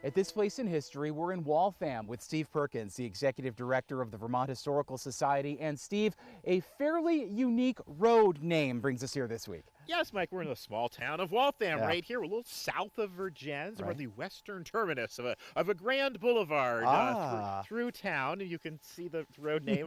At this place in history, we're in Waltham with Steve Perkins, the executive director of the Vermont Historical Society. And Steve, a fairly unique road name brings us here this week. Yes, Mike, we're in the small town of Waltham right here. We're a little south of Vergennes. We're the western terminus of a grand boulevard through town. And you can see the road name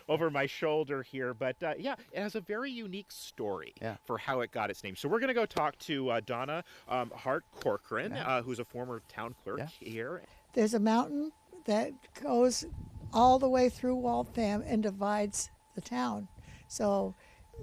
over my shoulder here. But yeah, it has a very unique story for how it got its name. So we're going to go talk to Donna Hart Corcoran, who's a former town clerk here. There's a mountain that goes all the way through Waltham and divides the town. So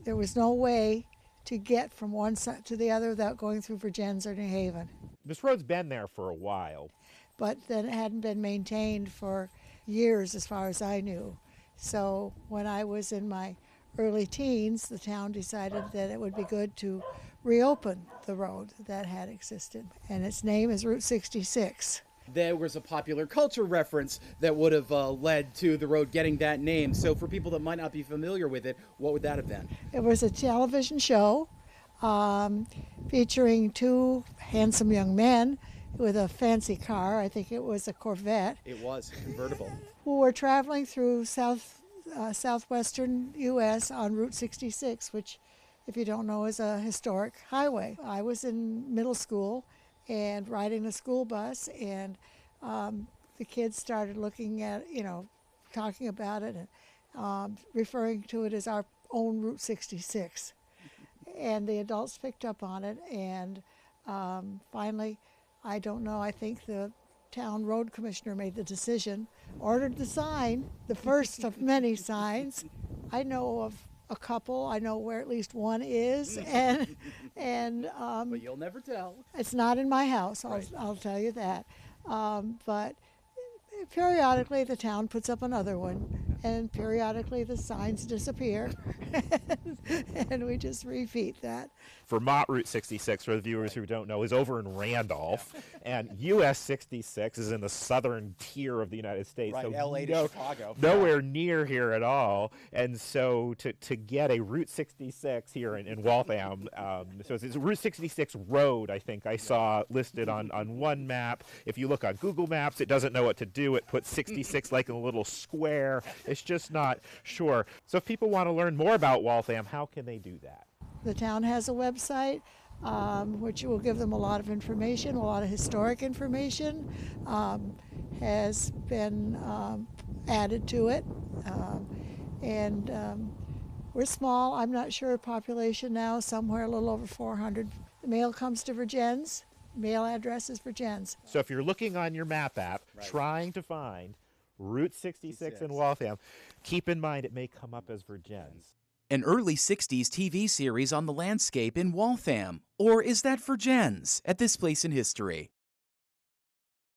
there was no way to get from one side to the other without going through Vergennes or New Haven. This road's been there for a while. But then it hadn't been maintained for years as far as I knew. So when I was in my early teens, the town decided that it would be good to reopen the road that had existed. And its name is Route 66. There was a popular culture reference that would have led to the road getting that name. So for people that might not be familiar with it, what would that have been? It was a television show featuring two handsome young men with a fancy car. I think it was a Corvette. It was, convertible. Who were traveling through southwestern U.S. on Route 66, which, if you don't know, is a historic highway. I was in middle school and riding the school bus, and the kids started looking at, talking about it and referring to it as our own Route 66. And the adults picked up on it, and finally, I don't know, I think the town road commissioner made the decision, ordered the sign, the first of many signs. I know of a couple. I know where at least one is, and but you'll never tell. It's not in my house. I'll tell you that. But periodically the town puts up another one, and periodically the signs disappear, and we just repeat that. Vermont Route 66, for the viewers who don't know, is over in Randolph, and US 66 is in the southern tier of the United States. Right, so LA to Chicago. Nowhere near here at all. And so to get a Route 66 here in Waltham, so it's Route 66 Road, I think I saw listed on one map. If you look on Google Maps, it doesn't know what to do. It puts 66 like in a little square. It's just not sure. So if people want to learn more about Waltham, how can they do that? The town has a website which will give them a lot of information, a lot of historic information has been added to it. And we're small. I'm not sure population now, somewhere a little over 400. The mail comes to Vergennes. Mail address is Vergennes. So if you're looking on your map app, trying to find Route 66 in Waltham, keep in mind it may come up as Vergennes. An early 60s TV series on the landscape in Waltham. Or is that Vergennes at this place in history?